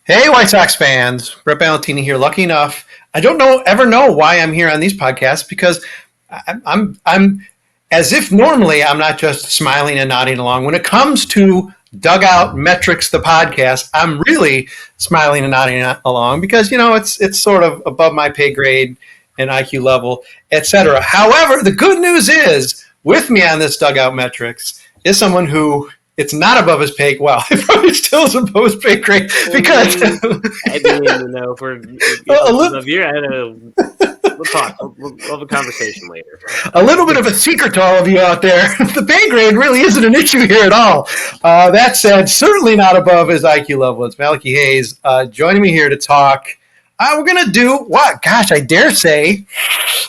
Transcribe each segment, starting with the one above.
Hey, White Sox fans, Brett Ballantini here. Lucky enough, I don't ever know why I'm here on these podcasts because I'm as if normally I'm not just smiling and nodding along. When it comes to Dugout Metrics, the podcast, I'm really smiling and nodding along because it's sort of above my pay grade and IQ level, etc. However, the good news is with me on this Dugout Metrics is someone who it's not above his pay. Well, it probably still is above his pay grade because I didn't even know if we're we'll talk. We'll have a conversation later. A little bit of a secret to all of you out there. The pay grade really isn't an issue here at all. That said, certainly not above his IQ level. It's Malachi Hayes joining me here to talk. We're going to do what? Gosh, I dare say,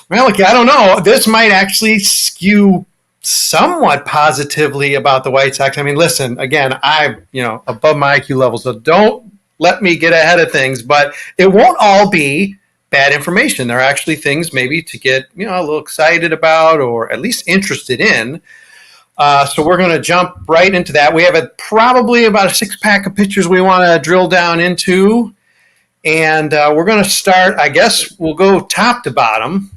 Malachi, I don't know. This might actually skew somewhat positively about the White Sox. I mean, listen, again, I'm, above my IQ level, so don't let me get ahead of things, but it won't all be bad information. There are actually things maybe to get, a little excited about or at least interested in. So we're going to jump right into that. We have probably about a 6-pack of pictures we want to drill down into. And we're going to start, I guess we'll go top to bottom.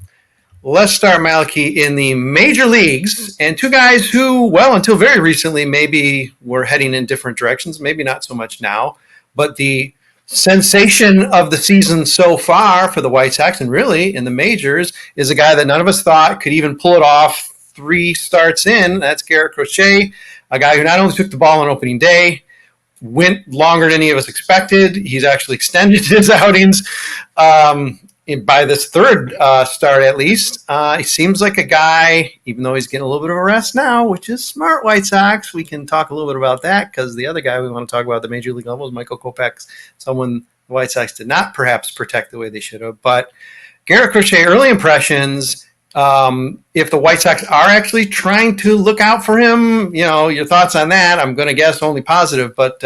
Let's start, Malachi, in the major leagues, and two guys who, well, until very recently, maybe were heading in different directions, maybe not so much now, but the sensation of the season so far for the White Sox, and really in the majors, is a guy that none of us thought could even pull it off 3 starts in. That's Garrett Crochet, a guy who not only took the ball on opening day, went longer than any of us expected. He's actually extended his outings. By this third start, at least, he seems like a guy, even though he's getting a little bit of a rest now, which is smart, White Sox. We can talk a little bit about that because the other guy we want to talk about at the major league level is Michael Kopech, someone the White Sox did not perhaps protect the way they should have. But Garrett Crochet, early impressions, if the White Sox are actually trying to look out for him, your thoughts on that. I'm going to guess only positive, but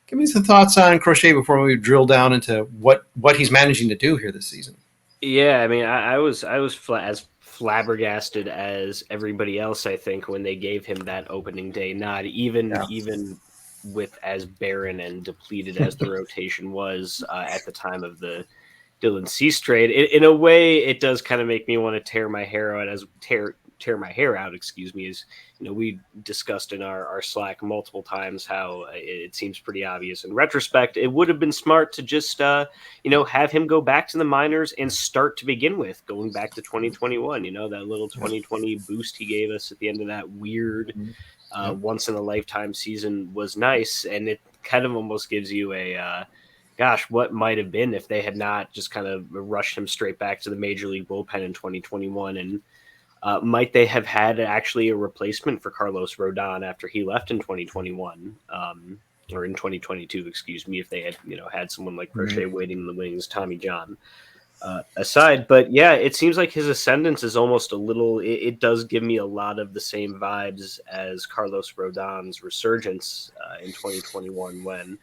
give me some thoughts on Crochet before we drill down into what he's managing to do here this season. Yeah, I mean, I was as flabbergasted as everybody else, I think, when they gave him that opening day nod, even with as barren and depleted as the rotation was at the time of the Dylan Cease trade. In a way, it does kind of make me want to tear my hair out, as we discussed in our Slack multiple times how it seems pretty obvious. In retrospect, it would have been smart to just, have him go back to the minors and start to begin with, going back to 2021, that little 2020 boost he gave us at the end of that weird once-in-a-lifetime season was nice, and it kind of almost gives you a gosh, what might have been if they had not just kind of rushed him straight back to the Major League bullpen in 2021. And might they have had actually a replacement for Carlos Rodon after he left in 2021 or in 2022, excuse me, if they had, had someone like Crochet waiting in the wings, Tommy John aside. But yeah, it seems like his ascendance is almost a little, it does give me a lot of the same vibes as Carlos Rodon's resurgence in 2021, when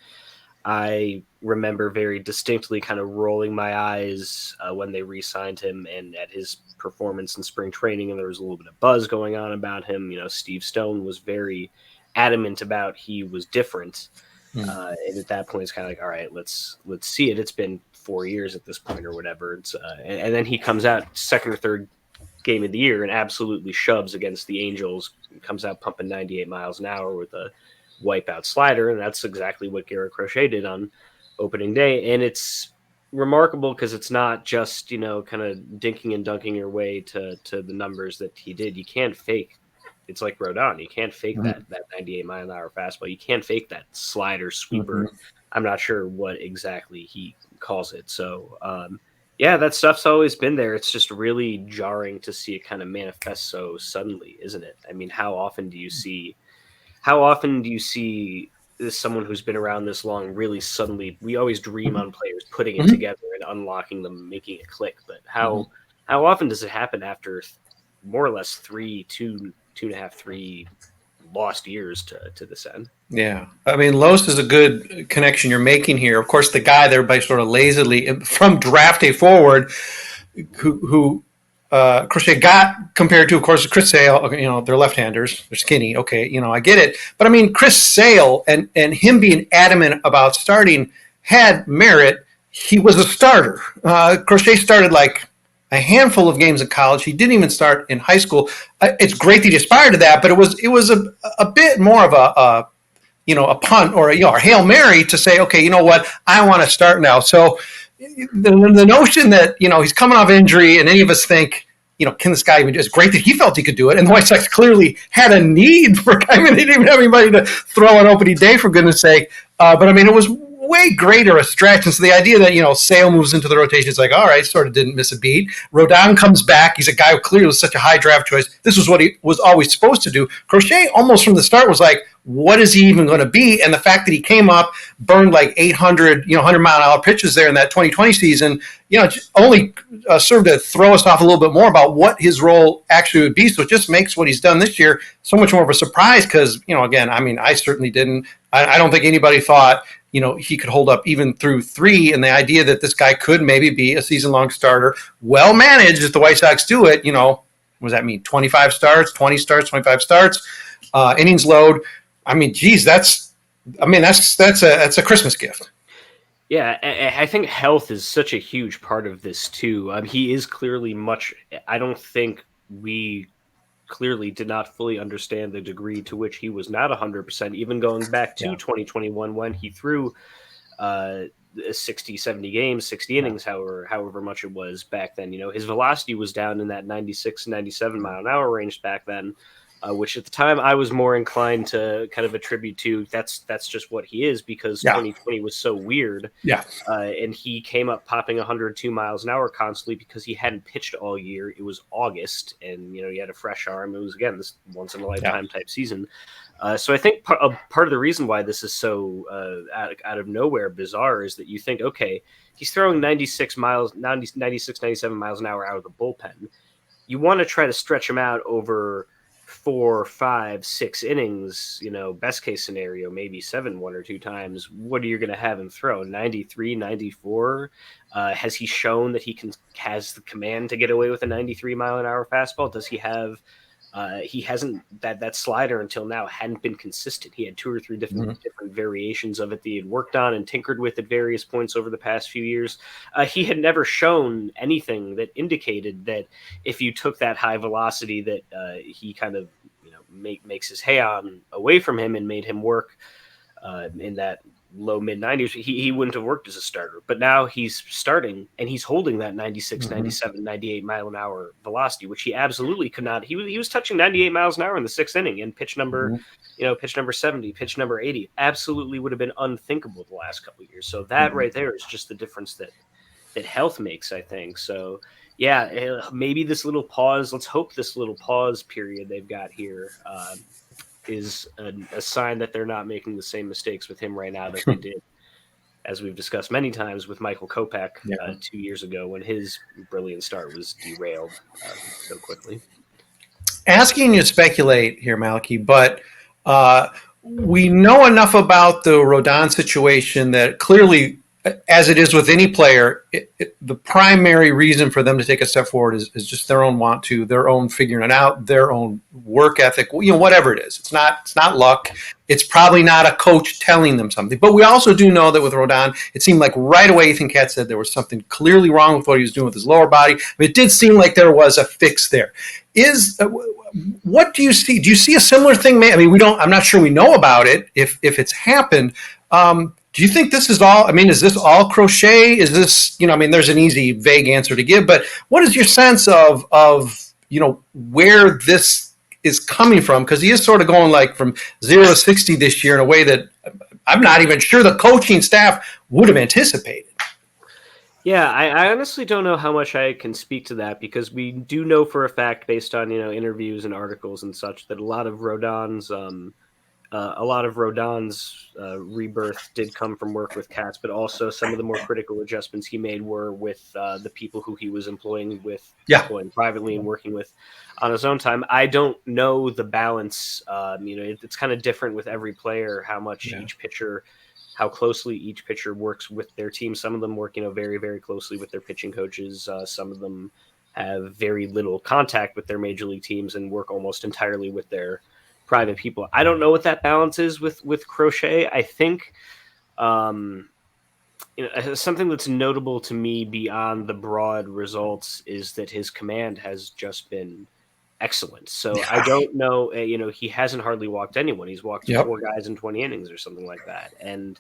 I remember very distinctly kind of rolling my eyes when they re-signed him and at his performance in spring training, and there was a little bit of buzz going on about him. Steve Stone was very adamant about he was different. And at that point, it's kind of like, all right, let's see it. It's been 4 years at this point or whatever. It's and then he comes out second or third game of the year and absolutely shoves against the Angels, comes out pumping 98 miles an hour with a wipeout slider, and that's exactly what Garrett Crochet did on opening day. And it's remarkable because it's not just kind of dinking and dunking your way to the numbers that he did. You can't fake. It's like Rodon. You can't fake that 98 mile an hour fastball. You can't fake that slider sweeper. I'm not sure what exactly he calls it. So that stuff's always been there. It's just really jarring to see it kind of manifest so suddenly, isn't it? I mean, how often do you see someone who's been around this long really suddenly? We always dream on players putting it together and unlocking them, making it click. But how often does it happen after more or less 2.5, 3 lost years to this end? Yeah. I mean, Los is a good connection you're making here. Of course, the guy there by sort of lazily from draft day forward who Crochet got compared to, of course, Chris Sale. They're left-handers. They're skinny. Okay, I get it. But I mean, Chris Sale and him being adamant about starting had merit. He was a starter. Crochet started like a handful of games in college. He didn't even start in high school. It's great that he aspired to that, but it was a bit more of a punt or a Hail Mary to say, okay, you know what, I want to start now. So the notion that he's coming off injury, and any of us think, can this guy even do it? It's great that he felt he could do it. And the White Sox clearly had a need for, they didn't even have anybody to throw on opening day, for goodness sake. But it was way greater a stretch. And so the idea that, Sale moves into the rotation is like, all right, sort of didn't miss a beat. Rodon comes back. He's a guy who clearly was such a high draft choice. This was what he was always supposed to do. Crochet almost from the start was like, what is he even going to be? And the fact that he came up, burned like 800, 100-mile-an-hour pitches there in that 2020 season, only served to throw us off a little bit more about what his role actually would be. So it just makes what he's done this year so much more of a surprise because, again, I certainly didn't. I don't think anybody thought, he could hold up even through 3. And the idea that this guy could maybe be a season-long starter, well managed if the White Sox do it, what does that mean? 25 starts, 20 starts, 25 starts, innings load. That's a Christmas gift. Yeah, I think health is such a huge part of this too. He is clearly I don't think we clearly did not fully understand the degree to which he was not 100%, even going back to 2021 when he threw 60, 70 games, 60 innings, however much it was back then. His velocity was down in that 96, 97 mile an hour range back then. Which at the time I was more inclined to kind of attribute to that's just what he is because 2020 was so weird. Yeah. And he came up popping 102 miles an hour constantly because he hadn't pitched all year. It was August and, he had a fresh arm. It was, again, this once in a lifetime type season. So I think part of the reason why this is so out of nowhere bizarre is that you think, okay, he's throwing 96, 97 miles an hour out of the bullpen. You want to try to stretch him out over 4, 5, 6 innings, best case scenario, maybe 7 1 or 2 times. What are you going to have him throw? 93, 94? Has he shown that has the command to get away with a 93 mile an hour fastball? Does he have, he hasn't, that slider until now hadn't been consistent. He had 2 or 3 different variations of it that he had worked on and tinkered with at various points over the past few years. He had never shown anything that indicated that if you took that high velocity that he kind of, makes his hay on away from him and made him work in that low mid 90s, he wouldn't have worked as a starter. But now he's starting and he's holding that 96, 97, 98 mile an hour velocity, which he absolutely could not. He was touching 98 miles an hour in the 6th inning and pitch number, pitch number 70, pitch number 80, absolutely would have been unthinkable the last couple of years. So that right there is just the difference that health makes, I think. So yeah, maybe this little pause, let's hope this little pause period they've got here is a sign that they're not making the same mistakes with him right now that they did, as we've discussed many times, with Michael Kopech 2 years ago when his brilliant start was derailed so quickly. Asking you to speculate here, Malachi, but we know enough about the Rodon situation that clearly, as it is with any player, the primary reason for them to take a step forward is just their own want to, their own figuring it out, their own work ethic, whatever it is. It's not luck. It's probably not a coach telling them something. But we also do know that with Rodon, it seemed like right away Ethan Katz said there was something clearly wrong with what he was doing with his lower body. It did seem like there was a fix there. What do you see? Do you see a similar thing? I'm not sure we know about it if it's happened. Do you think this is all? Is this all Crochet? Is this, there's an easy, vague answer to give, but what is your sense of where this is coming from? Because he is sort of going like from 0 to 60 this year in a way that I'm not even sure the coaching staff would have anticipated. Yeah, I honestly don't know how much I can speak to that because we do know for a fact, based on interviews and articles and such, that a lot of Rodon's rebirth did come from work with Katz, but also some of the more critical adjustments he made were with the people who he was employing privately and working with on his own time. I don't know the balance. It's kind of different with every player, how much each pitcher, how closely each pitcher works with their team. Some of them work, very, very closely with their pitching coaches. Some of them have very little contact with their major league teams and work almost entirely with their private people. I don't know what that balance is with Crochet. I think something that's notable to me beyond the broad results is that his command has just been excellent. So I don't know, he hasn't hardly walked anyone. He's walked Yep. 4 guys in 20 innings or something like that. And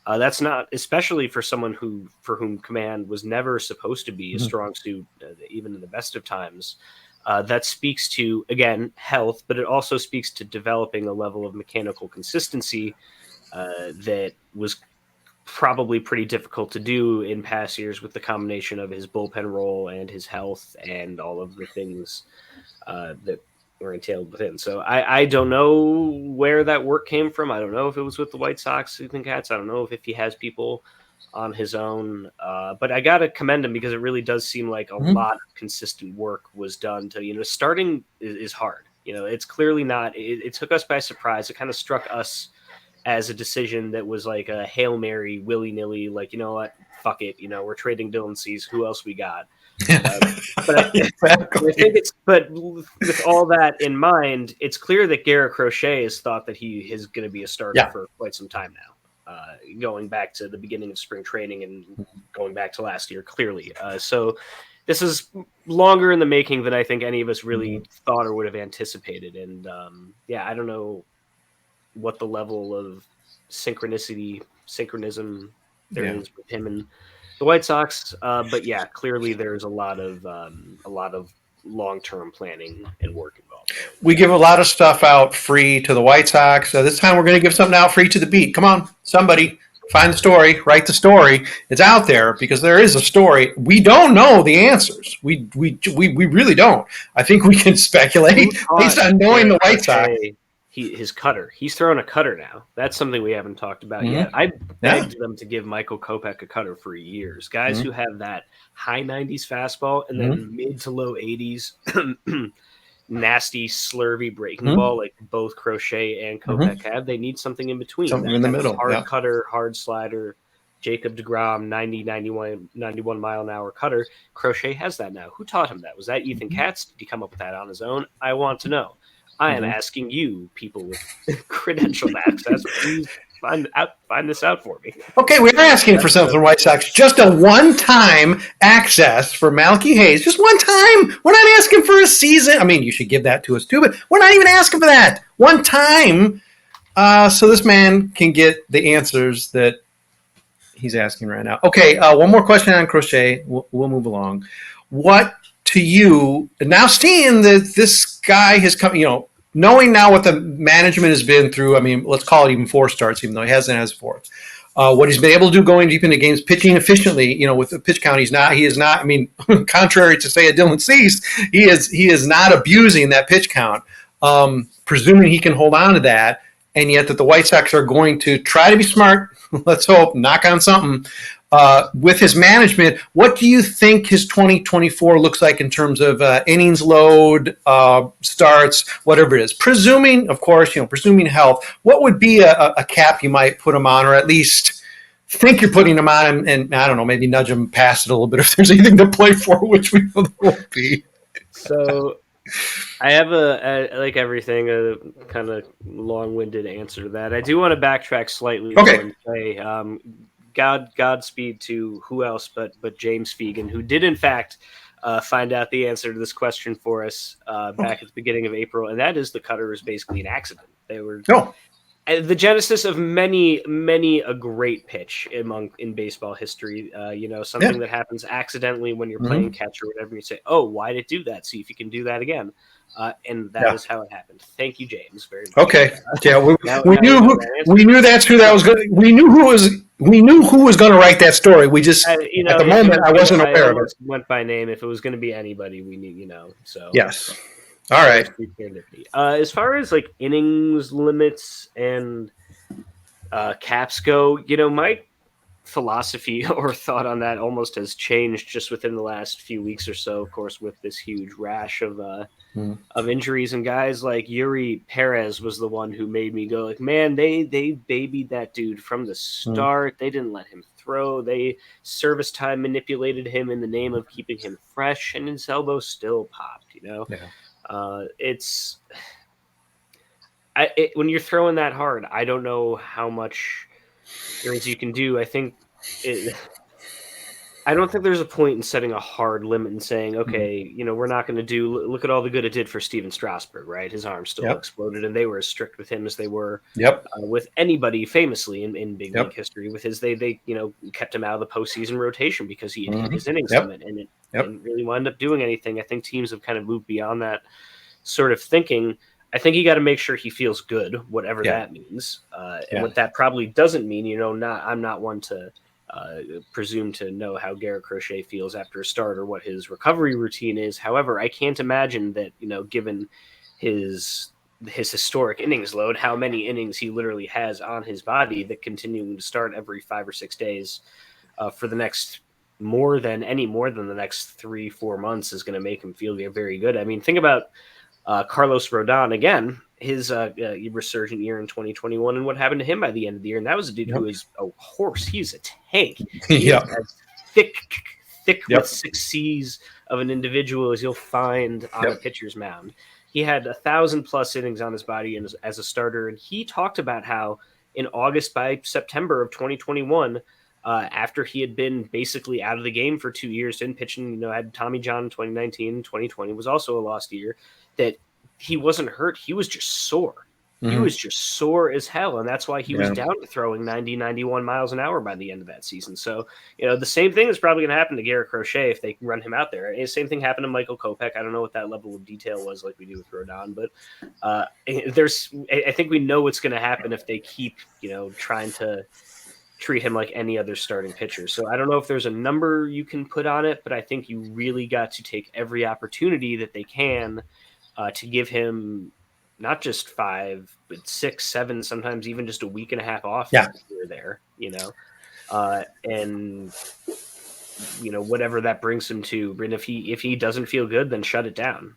that's not, especially for someone for whom command was never supposed to be a strong suit, even in the best of times. That speaks to, again, health, but it also speaks to developing a level of mechanical consistency that was probably pretty difficult to do in past years with the combination of his bullpen role and his health and all of the things that were entailed within. So I don't know where that work came from. I don't know if it was with the White Sox, Ethan Katz. I don't know if he has people on his own. But I got to commend him because it really does seem like a lot of consistent work was done to, starting is hard. It's clearly not. It took us by surprise. It kind of struck us as a decision that was like a Hail Mary, willy-nilly, like, you know what, fuck it, we're trading Dylan Cease, who else we got? But Exactly. I think but with all that in mind, it's clear that Garrett Crochet has thought that he is going to be a starter for quite some time now, going back to the beginning of spring training and going back to last year, clearly. So this is longer in the making than I think any of us really thought or would have anticipated. And I don't know what the level of synchronism there is with him and the White Sox. But yeah, clearly there's a lot of long-term planning and work involved. We give a lot of stuff out free to the White Sox. This time we're going to give something out free to the beat. Come on, somebody. Find the story, write the story. It's out there because there is a story. We don't know the answers. We really don't. I think we can speculate based on knowing the White Sox. His cutter. He's throwing a cutter now. That's something we haven't talked about yet. I begged them to give Michael Kopech a cutter for years. Guys who have that high 90s fastball and then mid to low 80s nasty, slurvy breaking ball like both Crochet and Kopech have. They need something in between. Something in the middle. Hard cutter, hard slider, Jacob deGrom, 90, 91 mile an hour cutter. Crochet has that now. Who taught him that? Was that Ethan Katz? Did he come up with that on his own? I want to know. I am asking you, people with credentialed access, please find this out for me. Okay, we're asking for something, White Sox. Just a one-time access for Malachi Hayes. Just one time. We're not asking for a season. I mean, you should give that to us too, but we're not even asking for that. One time, so this man can get the answers that he's asking right now. Okay, one more question on Crochet. We'll move along. What to you, now seeing that this guy has come, knowing now what the management has been through, I mean, let's call it even 4 starts, even though he hasn't had his 4th. What he's been able to do going deep into games, pitching efficiently, with the pitch count, he is not, I mean, contrary to say a Dylan Cease, he is not abusing that pitch count, presuming he can hold on to that, and yet that the White Sox are going to try to be smart, let's hope, knock on something, with his management. What do you think his 2024 looks like in terms of innings load, starts, whatever it is? Presuming, of course, presuming health, what would be a cap you might put him on, or at least think you're putting him on, and I don't know, maybe nudge him past it a little bit if there's anything to play for, which we know there won't be. So I have like everything, a kind of long-winded answer to that. I do want to backtrack slightly and say Godspeed to who else but James Fegan, who did in fact find out the answer to this question for us back at the beginning of April, and that is the cutter is basically an accident. They were the genesis of many a great pitch in baseball history. Something that happens accidentally when you're playing catch or whatever. You say, "Oh, why did it do that? See if you can do that again." And that is how it happened. Thank you, James, very much. Okay. We knew that's who that was going. We knew who was going to write that story. We just at the moment I wasn't aware of it. Went by name. If it was going to be anybody, we need So yes. All right. As far as like innings limits and caps go, my philosophy or thought on that almost has changed just within the last few weeks or so. Of course, with this huge rash of injuries, and guys like Yuri Perez was the one who made me go like, man, they babied that dude from the start. They didn't let him throw. They service time manipulated him in the name of keeping him fresh, and his elbow still popped. When you're throwing that hard, I don't know how much you can do. I think I don't think there's a point in setting a hard limit and saying, okay, we're not going to look at all the good it did for Steven Strasburg, right? His arm still exploded, and they were as strict with him as they were with anybody famously in big league history. With his, they kept him out of the postseason rotation because he had hit his innings limit, and it didn't really wind up doing anything. I think teams have kind of moved beyond that sort of thinking. I think you got to make sure he feels good, whatever that means. And what that probably doesn't mean, I'm not one to presume to know how Garrett Crochet feels after a start or what his recovery routine is. However, I can't imagine that, given his historic innings load, how many innings he literally has on his body, that continuing to start every 5 or 6 days for the next more than the next 3-4 months is going to make him feel very good. I mean, think about Carlos Rodon again, his resurgent year in 2021 and what happened to him by the end of the year. And that was a dude who is a horse. He's a tank. He is as thick with 6 C's of an individual as you'll find on a pitcher's mound. He had 1,000+ innings on his body as a starter. And he talked about how in August, by September of 2021, after he had been basically out of the game for 2 years, didn't pitch, and had Tommy John in 2019, 2020 was also a lost year, that he wasn't hurt. He was just sore. He was just sore as hell, and that's why he was down to throwing 90, 91 miles an hour by the end of that season. So, the same thing is probably going to happen to Garrett Crochet if they run him out there. The same thing happened to Michael Kopech. I don't know what that level of detail was like we do with Rodon, but I think we know what's going to happen if they keep, trying to treat him like any other starting pitcher. So I don't know if there's a number you can put on it, but I think you really got to take every opportunity that they can to give him not just 5, but 6, 7, sometimes even just a week and a half off here or there, and whatever that brings him to. And if he doesn't feel good, then shut it down.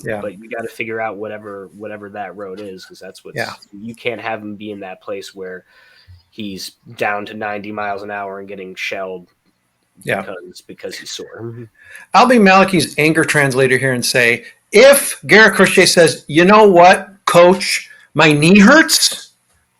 But you got to figure out whatever that road is, because that's what you can't have him be in that place where he's down to 90 miles an hour and getting shelled because he's sore. I'll be Malachi's anger translator here and say, if Garrett Crochet says, you know what, coach, my knee hurts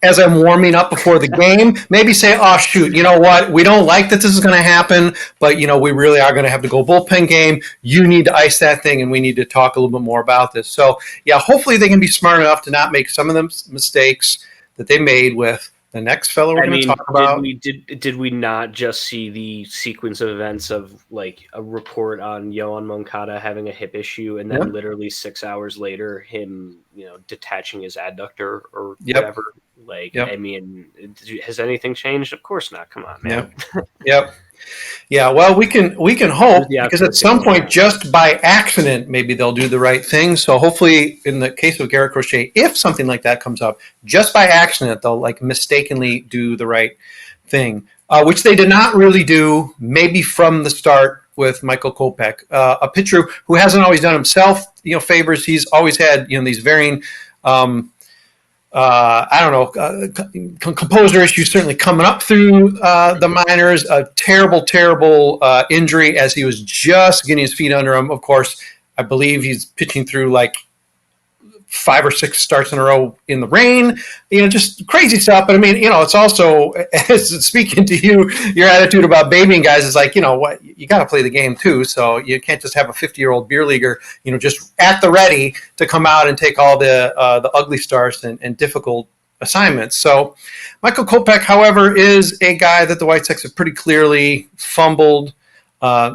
as I'm warming up before the game, maybe say, oh, shoot, you know what, we don't like that this is going to happen, but, we really are going to have to go bullpen game. You need to ice that thing, and we need to talk a little bit more about this. So, hopefully they can be smart enough to not make some of the mistakes that they made with the next fellow we're going to talk about. Did we not just see the sequence of events of like a report on Yohan Moncada having a hip issue, and then literally 6 hours later him, detaching his adductor or whatever? I mean, has anything changed? Of course not. Come on, man. Yeah, well, we can hope, because at some point, just by accident, maybe they'll do the right thing. So hopefully, in the case of Garrett Crochet, if something like that comes up, just by accident, they'll mistakenly do the right thing, which they did not really do, maybe from the start with Michael Kopech, a pitcher who hasn't always done himself, favors. He's always had, these varying composer issues certainly coming up through the minors. A terrible injury as he was just getting his feet under him. Of course, I believe he's pitching through 5 or 6 starts in a row in the rain, just crazy stuff. But I mean, it's also, as speaking to you, your attitude about babying guys is what, you got to play the game too. So you can't just have a 50-year-old beer leaguer, just at the ready to come out and take all the ugly starts and difficult assignments. So Michael Kopech, however, is a guy that the White Sox have pretty clearly fumbled,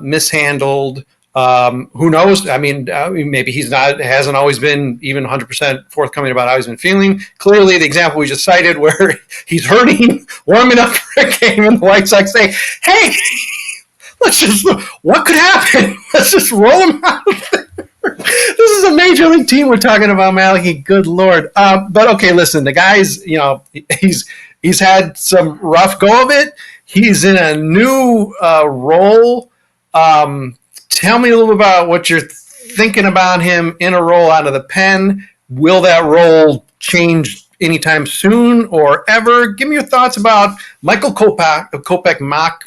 mishandled. Who knows? I mean, maybe hasn't always been even 100% forthcoming about how he's been feeling. Clearly, the example we just cited where he's hurting, warming up for a game, and the White Sox say, hey, what could happen? Let's just roll him out there. This is a major league team we're talking about, Malachi. Good Lord. But okay, listen, the guy's, he's had some rough go of it. He's in a new role. Tell me a little about what you're thinking about him in a role out of the pen. Will that role change anytime soon or ever? Give me your thoughts about Michael Kopech Mach,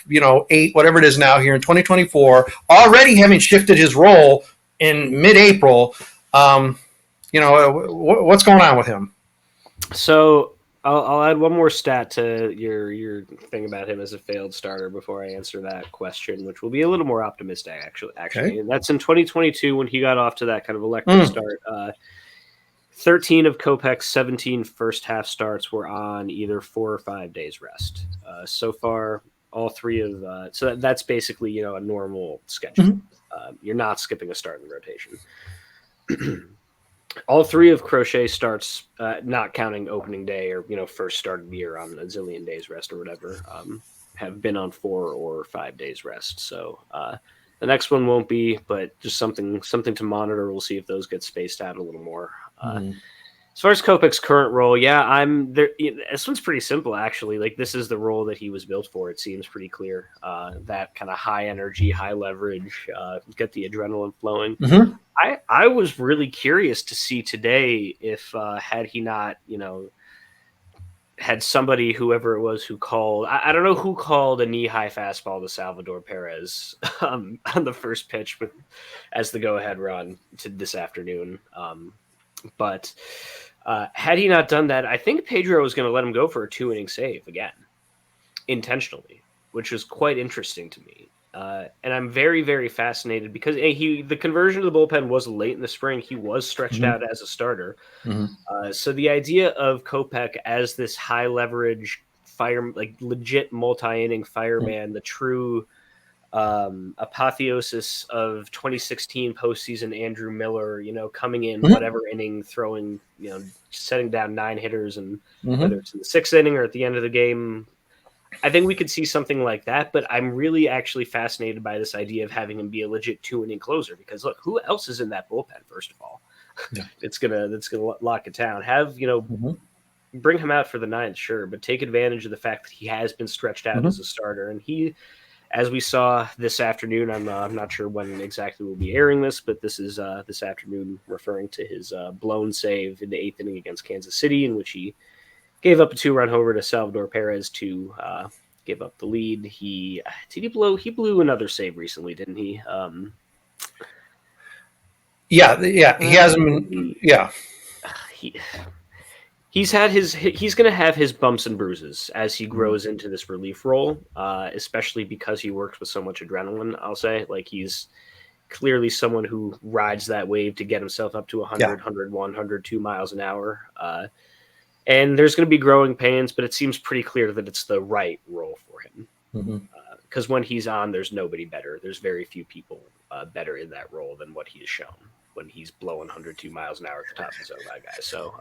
8, whatever it is now here in 2024, already having shifted his role in mid-April. What's going on with him? So I'll add one more stat to your thing about him as a failed starter before I answer that question, which will be a little more optimistic, actually. Okay. And that's in 2022 when he got off to that kind of electric start. 13 of Kopech's 17 first half starts were on either 4 or 5 days rest. So far, all three of so that's basically a normal schedule. You're not skipping a start in the rotation. All three of Crochet starts, not counting opening day or first start of the year on a zillion days rest or whatever, have been on 4 or 5 days rest. So the next one won't be, but just something to monitor. We'll see if those get spaced out a little more. As far as Kopech's current role, yeah, I'm there. This one's pretty simple, actually. Like, this is the role that he was built for. It seems pretty clear. That kind of high energy, high leverage, get the adrenaline flowing. I was really curious to see today if had he not, had somebody, whoever it was, who called. I don't know who called a knee-high fastball to Salvador Perez on the first pitch as the go-ahead run to this afternoon. But had he not done that, I think Pedro was going to let him go for a 2-inning save again, intentionally, which was quite interesting to me. And I'm very, very fascinated because the conversion of the bullpen was late in the spring. He was stretched out as a starter. So the idea of Kopech as this high leverage legit multi-inning fireman, the true apotheosis of 2016 postseason Andrew Miller, coming in whatever inning, throwing, setting down 9 hitters, and whether it's in the 6th inning or at the end of the game, I think we could see something like that. But I'm really actually fascinated by this idea of having him be a legit 2-inning closer, because look, who else is in that bullpen? First of all, that's gonna lock it down. Have bring him out for the 9th, sure, but take advantage of the fact that he has been stretched out as a starter, and he. As we saw this afternoon, I'm not sure when exactly we'll be airing this, but this is this afternoon, referring to his blown save in the 8th inning against Kansas City, in which he gave up a 2-run homer to Salvador Perez to give up the lead. He blew another save recently, didn't he? Yeah, he hasn't been. Yeah, He's going to have his bumps and bruises as he grows into this relief role, especially because he works with so much adrenaline. I'll say, like, he's clearly someone who rides that wave to get himself up to 100, 101, 102 miles an hour. And there's going to be growing pains, but it seems pretty clear that it's the right role for him. Because when he's on, there's nobody better. There's very few people better in that role than what he has shown when he's blowing 102 miles an hour at the top of his own guy. So,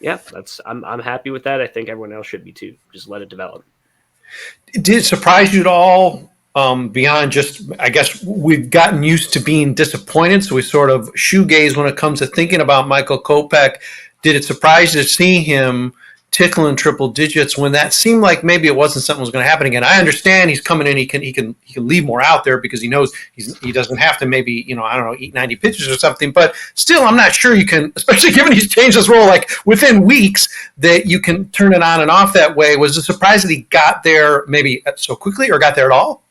yeah, I'm happy with that. I think everyone else should be too. Just let it develop. Did it surprise you at all? Beyond just, I guess we've gotten used to being disappointed, so we sort of shoegaze when it comes to thinking about Michael Kopech. Did it surprise you to see him tickling triple digits when that seemed like maybe it wasn't something was going to happen again? I understand he's coming in, he can leave more out there because he knows he doesn't have to maybe, I don't know, eat 90 pitches or something, but still I'm not sure you can, especially given he's changed his role like within weeks, that you can turn it on and off that way. Was it a surprise that he got there maybe so quickly or got there at all?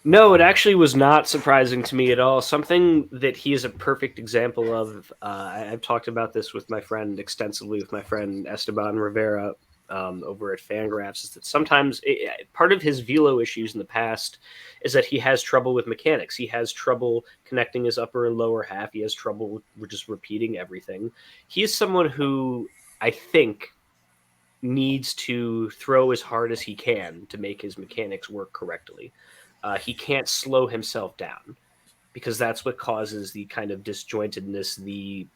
No, it actually was not surprising to me at all. Something that he is a perfect example of. I've talked about this extensively with my friend Esteban Rivera over at Fangraphs, is that sometimes part of his velo issues in the past is that he has trouble with mechanics. He has trouble connecting his upper and lower half. He has trouble just repeating everything. He is someone who I think needs to throw as hard as he can to make his mechanics work correctly. He can't slow himself down because that's what causes the kind of disjointedness, the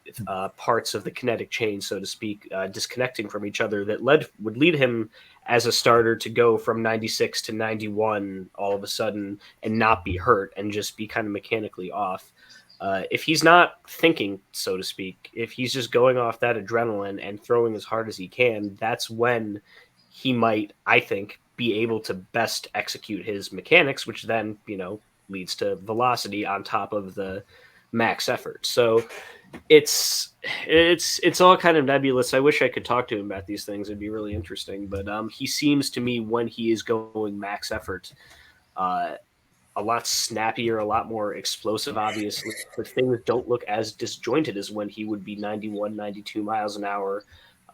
parts of the kinetic chain, so to speak, disconnecting from each other that would lead him as a starter to go from 96 to 91 all of a sudden and not be hurt and just be kind of mechanically off. If he's not thinking, so to speak, if he's just going off that adrenaline and throwing as hard as he can, that's when he might, I think, be able to best execute his mechanics, which then, leads to velocity on top of the max effort. So it's all kind of nebulous. I wish I could talk to him about these things. It'd be really interesting. But he seems to me, when he is going max effort, a lot snappier, a lot more explosive, obviously, but things don't look as disjointed as when he would be 91, 92 miles an hour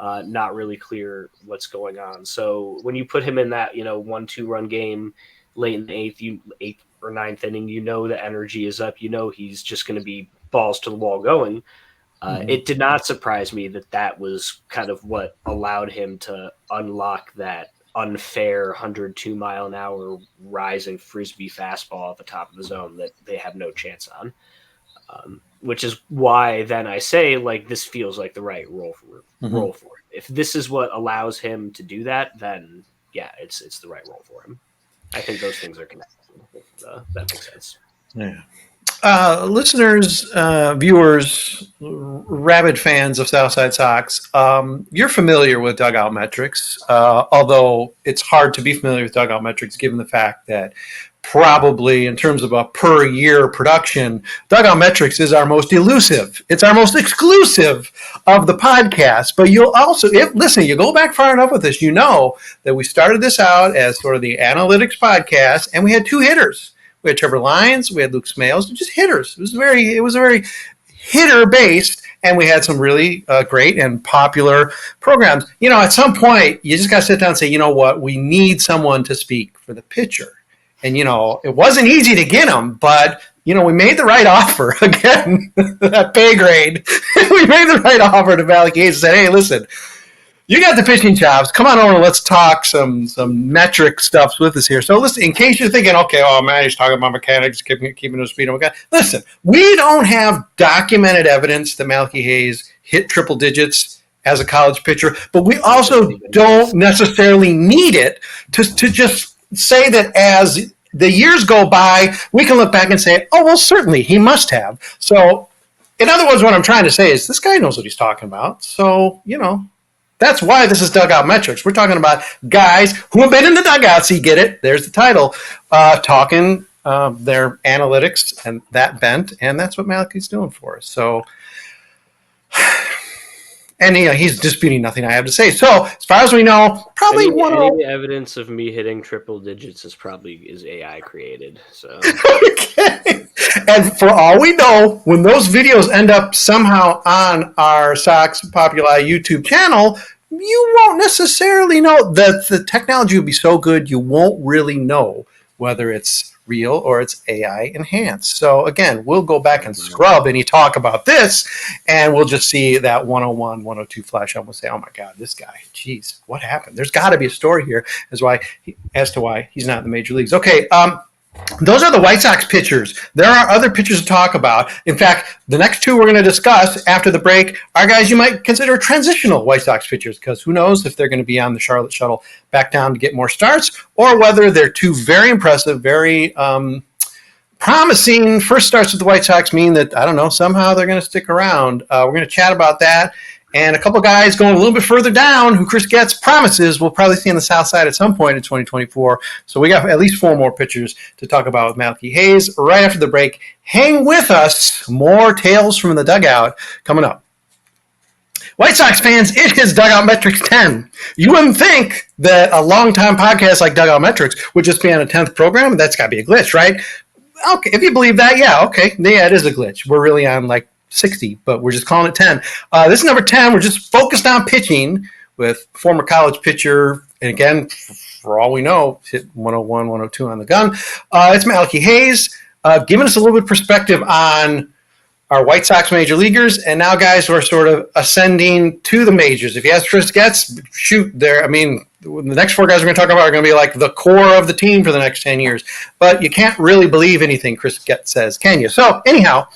not really clear what's going on. So when you put him in that 1-2 run game late in the eighth or ninth inning, the energy is up. He's just going to be balls to the wall going. It did not surprise me that was kind of what allowed him to unlock that unfair 102 mile an hour rising frisbee fastball at the top of the zone that they have no chance on. Which is why then I say, like, this feels like the right role for it. If this is what allows him to do that, then yeah, it's the right role for him. I think those things are connected. If that makes sense. Yeah. Listeners, viewers, rabid fans of Southside Sox, you're familiar with Dugout Metrics, although it's hard to be familiar with Dugout Metrics given the fact that probably in terms of a per year production, Dugout Metrics is our most elusive. It's our most exclusive of the podcast. But you'll also, listen, you go back far enough with this, that we started this out as sort of the analytics podcast, and we had two hitters. We had Trevor Lyons, we had Luke Smales, just hitters. It was a very hitter based, and we had some really great and popular programs. At some point, you just got to sit down and say, you know what, we need someone to speak for the pitcher. And, it wasn't easy to get him, but, we made the right offer. Again, that pay grade. We made the right offer to Malachi and said, hey, listen, you got the pitching chops. Come on over and let's talk some metric stuffs with us here. So listen, in case you're thinking, okay, man, he's talking about mechanics, keeping his speed. Listen, we don't have documented evidence that Malachi Hayes hit triple digits as a college pitcher, but we also don't necessarily need it to just say that as the years go by, we can look back and say, oh, well, certainly he must have. So in other words, what I'm trying to say is this guy knows what he's talking about. So, that's why this is Dugout Metrics. We're talking about guys who have been in the dugouts. You get it. There's the title. Talking their analytics and that bent, and that's what Malachi's doing for us. So, and he's disputing nothing I have to say. So, as far as we know, probably any evidence of me hitting triple digits is AI created. So, okay. And for all we know, when those videos end up somehow on our Sox Populi YouTube channel, you won't necessarily know that the technology will be so good you won't really know whether it's real or it's AI enhanced. So again, we'll go back and scrub any talk about this, and we'll just see that 101, 102 flash up. We'll say, oh my God, this guy, geez, what happened? There's got to be a story here as to why he's not in the major leagues. Okay, those are the White Sox pitchers. There are other pitchers to talk about. In fact, the next two we're going to discuss after the break are guys you might consider transitional White Sox pitchers, because who knows if they're going to be on the Charlotte Shuttle back down to get more starts, or whether they're two very impressive, very promising first starts with the White Sox mean that, I don't know, somehow they're going to stick around. We're going to chat about that. And a couple guys going a little bit further down who Chris Getz promises we'll probably see on the south side at some point in 2024. So we got at least four more pitchers to talk about with Malachi Hayes right after the break. Hang with us. More tales from the dugout coming up. White Sox fans, it is Dugout Metrics 10. You wouldn't think that a long-time podcast like Dugout Metrics would just be on a 10th program. That's got to be a glitch, right? Okay, if you believe that, yeah, okay. Yeah, it is a glitch. We're really on like 60, but we're just calling it 10. This is number 10. We're just focused on pitching with former college pitcher, and again, for all we know, hit 101, 102 on the gun. It's Malachi Hayes, giving us a little bit of perspective on our White Sox major leaguers, and now guys who are sort of ascending to the majors. If you ask Chris Getz, shoot, the next four guys we're going to talk about are going to be like the core of the team for the next 10 years. But you can't really believe anything Chris Getz says, can you? So anyhow,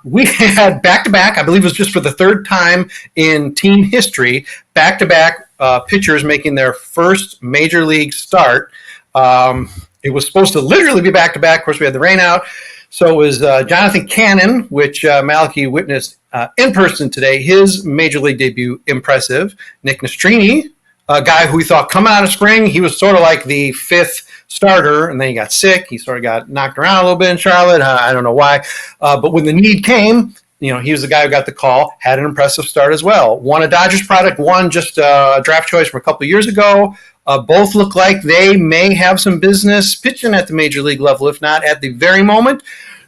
we had back-to-back, I believe it was just for the third time in team history, back-to-back pitchers making their first major league start. It was supposed to literally be back-to-back. Of course, we had the rain out. So it was Jonathan Cannon, which Malachi witnessed in person today, his major league debut, impressive. Nick Nastrini, a guy who we thought coming out of spring, he was sort of like the fifth starter, and then he got sick. He sort of got knocked around a little bit in Charlotte. I don't know why. But when the need came, he was the guy who got the call, had an impressive start as well. Won a Dodgers product, won just a draft choice from a couple of years ago. Both look like they may have some business pitching at the major league level, if not at the very moment.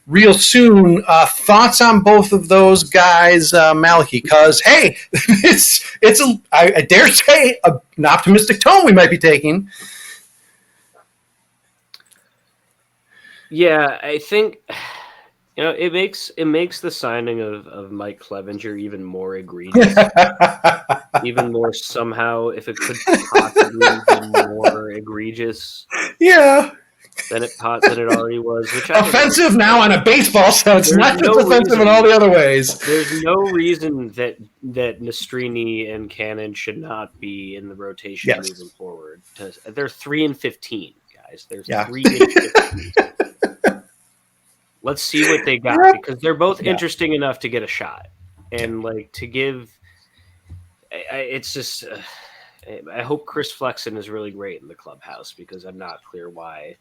real soon. Thoughts on both of those guys, Malachi? Because, hey, I dare say, an optimistic tone we might be taking. Yeah, I think it makes the signing of Mike Clevenger even more egregious, even more somehow, if it could possibly be more egregious. Yeah. Than it already was. Which offensive now on a baseball sense, not just offensive in all the other ways. There's no reason that Nastrini and Cannon should not be in the rotation moving forward. They're 3-15, guys. There's 3-15. Let's see what they got, because they're both interesting enough to get a shot, and like to give. It's just. I hope Chris Flexen is really great in the clubhouse, because I'm not clear why.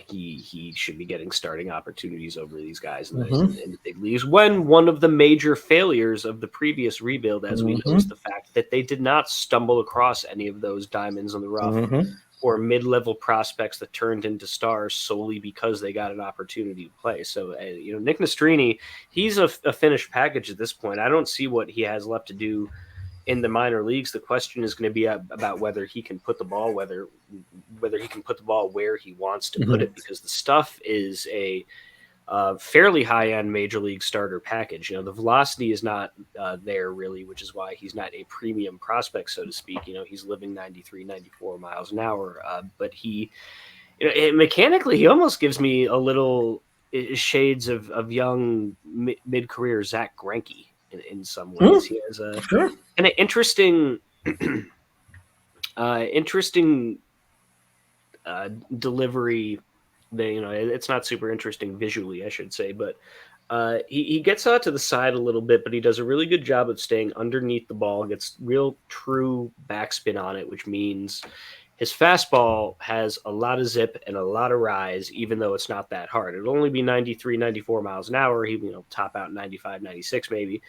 He should be getting starting opportunities over these guys in the big leagues, when one of the major failures of the previous rebuild, as we know, is the fact that they did not stumble across any of those diamonds in the rough or mid-level prospects that turned into stars solely because they got an opportunity to play. So, Nick Nastrini, he's a finished package at this point. I don't see what he has left to do in the minor leagues. The question is going to be about whether he can put the ball, whether he can put the ball where he wants to put it, because the stuff is a fairly high-end major league starter package. The velocity is not there really, which is why he's not a premium prospect, so to speak. He's living 93, 94 miles an hour, but he, mechanically, he almost gives me a little shades of young mid-career Zach Greinke. In some ways, he has an interesting delivery. It's not super interesting visually, I should say, but he gets out to the side a little bit, but he does a really good job of staying underneath the ball. Gets real true backspin on it, which means his fastball has a lot of zip and a lot of rise, even though it's not that hard. It'll only be 93, 94 miles an hour. He top out 95, 96 maybe.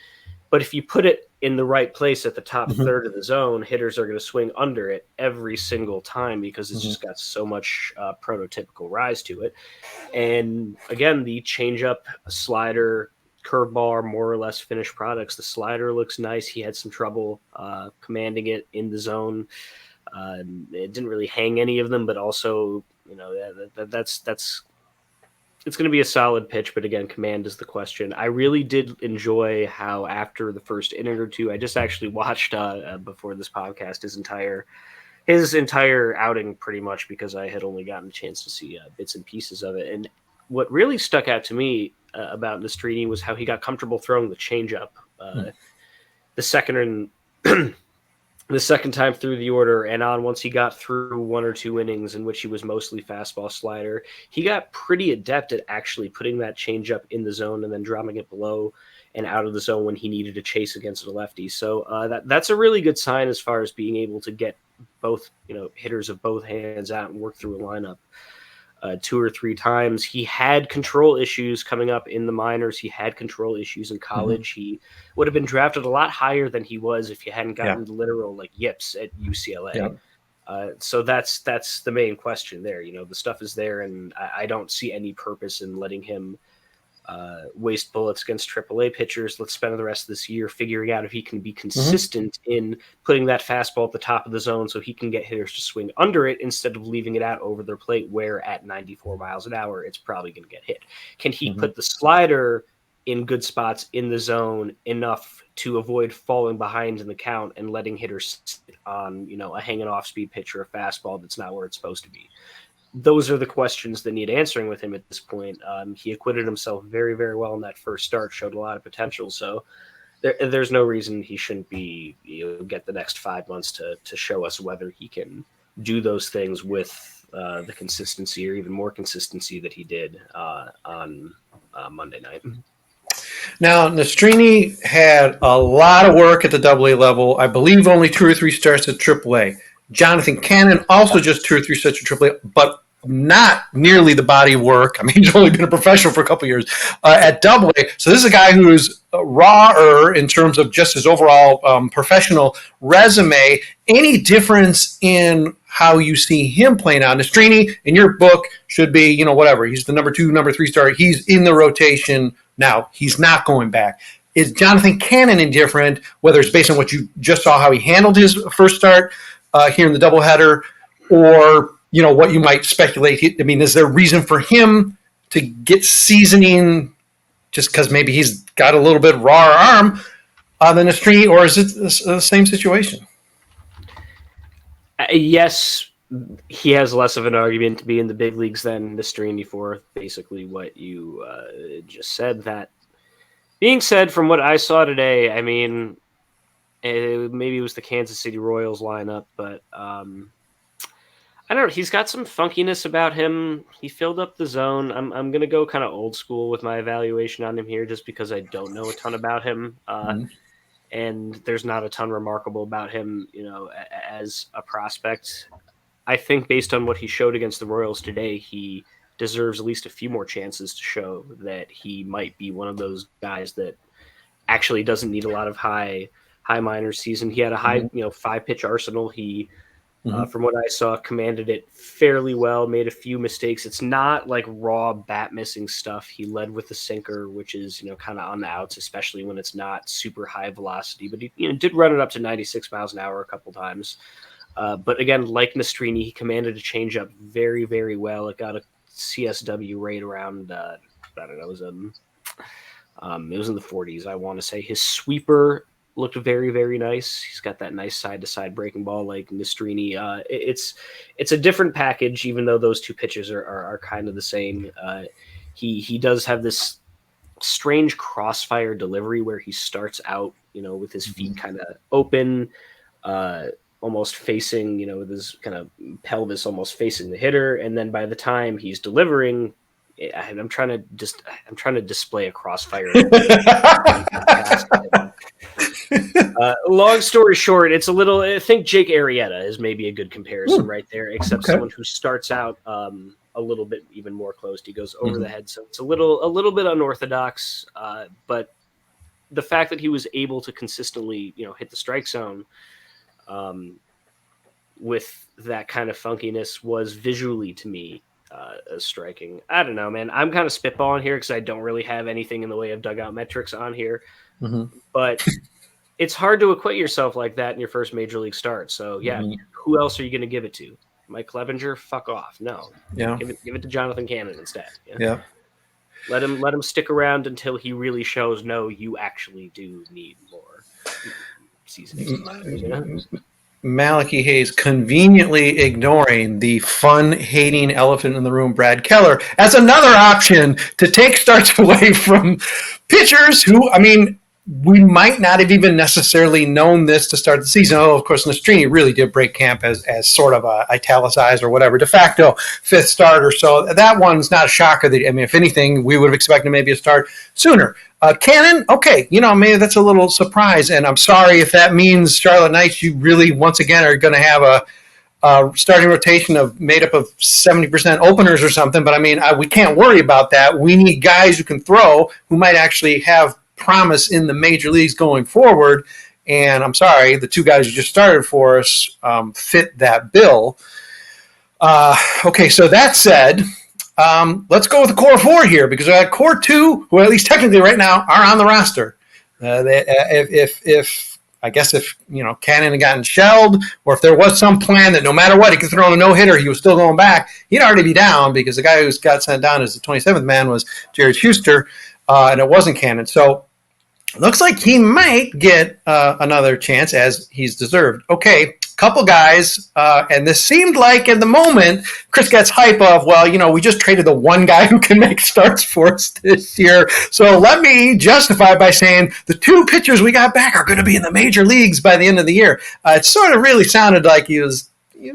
But if you put it in the right place at the top third of the zone, hitters are going to swing under it every single time, because it's just got so much prototypical rise to it. And again, the changeup, slider, curveball are more or less finished products. The slider looks nice. He had some trouble commanding it in the zone. It didn't really hang any of them, but also, that's it's going to be a solid pitch. But again, command is the question. I really did enjoy how after the first inning or two, I just actually watched before this podcast his entire outing pretty much, because I had only gotten a chance to see bits and pieces of it. And what really stuck out to me about Nastrini was how he got comfortable throwing the changeup. The second time through the order, and once he got through one or two innings in which he was mostly fastball slider, he got pretty adept at actually putting that changeup in the zone and then dropping it below and out of the zone when he needed to chase against a lefty. So that's a really good sign as far as being able to get both hitters of both hands out and work through a lineup. 2 or 3 times. He had control issues coming up in the minors. He had control issues in college. He would have been drafted a lot higher than he was if you hadn't gotten the literal yips at UCLA. So that's the main question there. The stuff is there, and I don't see any purpose in letting him waste bullets against AAA pitchers. Let's spend the rest of this year figuring out if he can be consistent in putting that fastball at the top of the zone so he can get hitters to swing under it instead of leaving it out over their plate, where at 94 miles an hour, it's probably going to get hit. Can he put the slider in good spots in the zone enough to avoid falling behind in the count and letting hitters sit on, a hanging off speed pitch or a fastball that's not where it's supposed to be? Those are the questions that need answering with him at this point. He acquitted himself very, very well in that first start, showed a lot of potential. So there's no reason he shouldn't be get the next 5 months to show us whether he can do those things with the consistency or even more consistency that he did on Monday night. Now, Nastrini had a lot of work at the AA level. I believe only 2 or 3 starts at AAA. Jonathan Cannon also just 2 or 3 starts at AAA, but not nearly the body of work. I mean, he's only been a professional for a couple of years at AA. So this is a guy who's rawer in terms of just his overall professional resume. Any difference in how you see him playing out? Nastrini, in your book, should be, whatever. He's the number 2, number 3 starter. He's in the rotation now. He's not going back. Is Jonathan Cannon indifferent, whether it's based on what you just saw, how he handled his first start here in the doubleheader, or, what you might speculate? I mean, is there reason for him to get seasoning just because maybe he's got a little bit raw arm than Nastrini, or is it the same situation? Yes, he has less of an argument to be in the big leagues than Nastrini for basically what you just said. That being said, from what I saw today, I mean, maybe it was the Kansas City Royals lineup, but I don't know. He's got some funkiness about him. He filled up the zone. I'm going to go kind of old school with my evaluation on him here just because I don't know a ton about him. And there's not a ton remarkable about him, as a prospect. I think based on what he showed against the Royals today, he deserves at least a few more chances to show that he might be one of those guys that actually doesn't need a lot of high minor season. He had a high, 5-pitch arsenal. He, from what I saw, commanded it fairly well, made a few mistakes. It's not like raw bat missing stuff. He led with the sinker, which is, kind of on the outs, especially when it's not super high velocity, but he, did run it up to 96 miles an hour a couple times. But again, like Nastrini, he commanded a changeup very, very well. It got a CSW rate around, I don't know, it was in the 40s, I want to say. His sweeper looked very, very nice. He's got that nice side-to-side breaking ball like Nastrini. It's a different package, even though those two pitches are kind of the same. He does have this strange crossfire delivery where he starts out, with his feet kind of open, almost facing, with his kind of pelvis almost facing the hitter, and then by the time he's delivering, I'm trying to display a crossfire. Long story short, it's a little. I think Jake Arrieta is maybe a good comparison right there, except someone who starts out a little bit even more closed. He goes over the head, so it's a little bit unorthodox. But the fact that he was able to consistently, hit the strike zone with that kind of funkiness was visually to me striking. I don't know, man. I'm kind of spitballing here because I don't really have anything in the way of dugout metrics on here, but it's hard to acquit yourself like that in your first major league start. So yeah, who else are you going to give it to? Mike Clevenger? Fuck off. No. Yeah. Give it to Jonathan Cannon instead. Yeah. Let him stick around until he really shows, no, you actually do need more seasoning. Malachi Hayes conveniently ignoring the fun-hating elephant in the room, Brad Keller, as another option to take starts away from pitchers who, we might not have even necessarily known this to start the season. Oh, of course, Nastrini really did break camp as sort of a italicized or whatever, de facto fifth starter. So that one's not a shocker. If anything, we would have expected maybe a start sooner. Cannon, okay, maybe that's a little surprise. And I'm sorry if that means Charlotte Knights, you really, once again, are going to have a starting rotation made up of 70% openers or something. But we can't worry about that. We need guys who can throw, who might actually have promise in the major leagues going forward, and I'm sorry, the two guys who just started for us fit that bill. Okay, so that said, let's go with the core 4 here, because we got core 2, who at least technically right now are on the roster. If Cannon had gotten shelled, or if there was some plan that no matter what, he could throw in a no-hitter, he was still going back, he'd already be down, because the guy who got sent down as the 27th man was Jared Schuster, and it wasn't Cannon. So looks like he might get another chance, as he's deserved. Okay, couple guys, and this seemed like in the moment, Chris gets hype of, we just traded the one guy who can make starts for us this year. So let me justify by saying the 2 pitchers we got back are going to be in the major leagues by the end of the year. It sort of really sounded like he was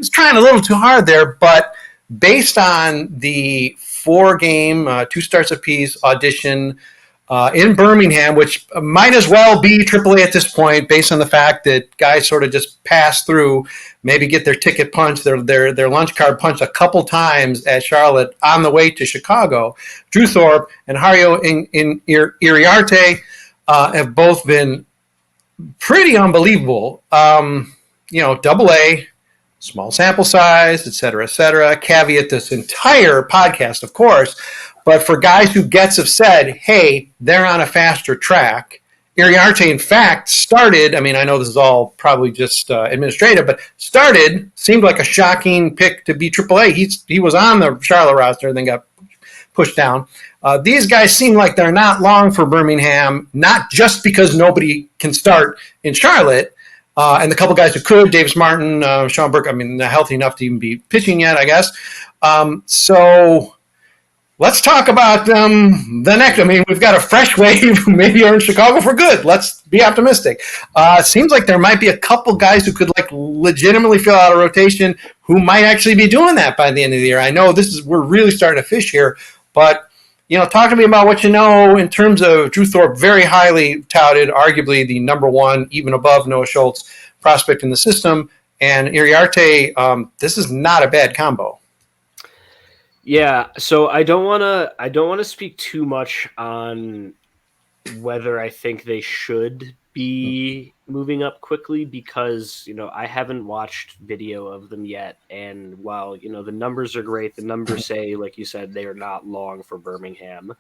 trying a little too hard there, but based on the 4-game, 2 starts apiece audition in Birmingham, which might as well be AAA at this point, based on the fact that guys sort of just pass through, maybe get their ticket punched, their lunch card punched a couple times at Charlotte on the way to Chicago. Drew Thorpe and Hario in Iriarte, have both been pretty unbelievable. Double A, small sample size, et cetera, caveat this entire podcast, of course. But for guys who have said, hey, they're on a faster track, Iriarte, in fact, started, I mean, I know this is all probably just administrative, but seemed like a shocking pick to be AAA. He was on the Charlotte roster and then got pushed down. These guys seem like they're not long for Birmingham, not just because nobody can start in Charlotte, and the couple guys who could, Davis Martin, Sean Burke, I mean, they're healthy enough to even be pitching yet, I guess. So let's talk about the next. I mean, we've got a fresh wave who maybe are in Chicago for good. Let's be optimistic. It seems like there might be a couple guys who could legitimately fill out a rotation who might actually be doing that by the end of the year. I know we're really starting to fish here, but talk to me about what you know in terms of Drew Thorpe, very highly touted, arguably the number one, even above Noah Schultz prospect in the system, and Iriarte. This is not a bad combo. Yeah, so I don't want to speak too much on whether I think they should be moving up quickly because, I haven't watched video of them yet. And while, the numbers are great, the numbers say, like you said, they are not long for Birmingham.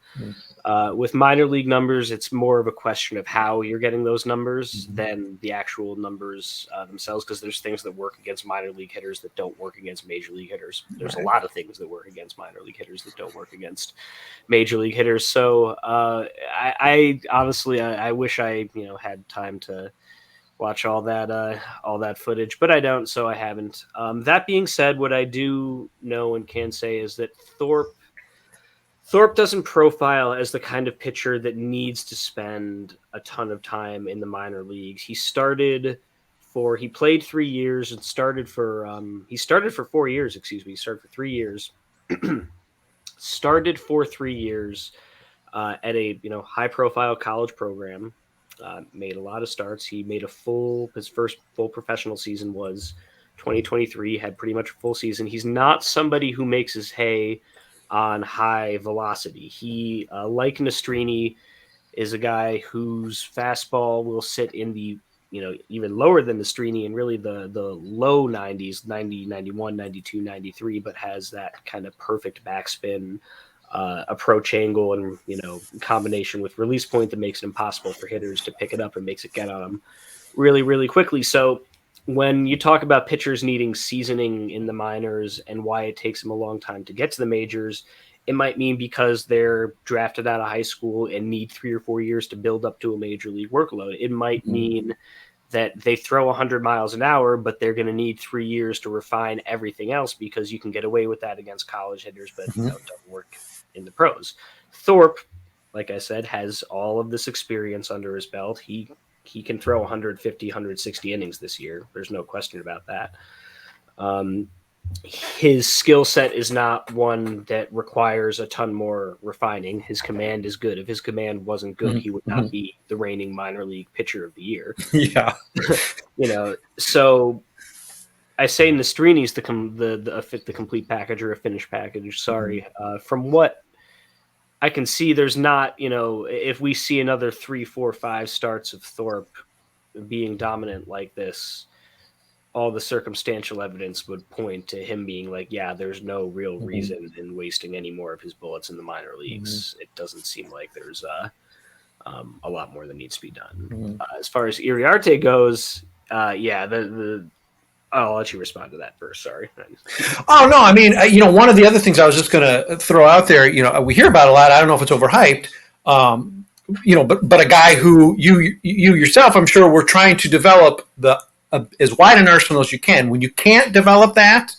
With minor league numbers, it's more of a question of how you're getting those numbers than the actual numbers themselves, because there's things that work against minor league hitters that don't work against major league hitters. There's a lot of things that work against minor league hitters that don't work against major league hitters. So I honestly, I wish I, had time to watch all that footage, but I don't, so I haven't. That being said, what I do know and can say is that Thorpe doesn't profile as the kind of pitcher that needs to spend a ton of time in the minor leagues. He played 3 years and started for 4 years, excuse me. He started for 3 years. Started for 3 years at a high profile college program. Made a lot of starts. He made his first full professional season was 2023, had pretty much a full season. He's not somebody who makes his hay on high velocity. He, like Nastrini, is a guy whose fastball will sit in the, even lower than Nastrini and really the low 90s, 90, 91, 92, 93, but has that kind of perfect backspin approach angle and, combination with release point that makes it impossible for hitters to pick it up and makes it get on them really, really quickly. So when you talk about pitchers needing seasoning in the minors and why it takes them a long time to get to the majors, it might mean because they're drafted out of high school and need 3 or 4 years to build up to a major league workload. It might mean that they throw 100 miles an hour, but they're going to need 3 years to refine everything else because you can get away with that against college hitters, but it doesn't work in the pros. Thorpe, like I said, has all of this experience under his belt. He can throw 150, 160 innings this year. There's no question about that. His skill set is not one that requires a ton more refining. His command is good. If his command wasn't good, he would not be the reigning minor league pitcher of the year. Yeah. So I say Nastrini's the complete package or a finished package. Sorry. From what I can see, there's not, if we see another 3, 4, 5 starts of Thorpe being dominant like this, all the circumstantial evidence would point to him being like, yeah, there's no real reason in wasting any more of his bullets in the minor leagues. It doesn't seem like there's a lot more that needs to be done. As far as Iriarte goes, I'll let you respond to that first. Sorry. Oh, no. I mean, one of the other things I was just going to throw out there, we hear about a lot. I don't know if it's overhyped, but a guy who you yourself, I'm sure, were trying to develop as wide an arsenal as you can. When you can't develop that,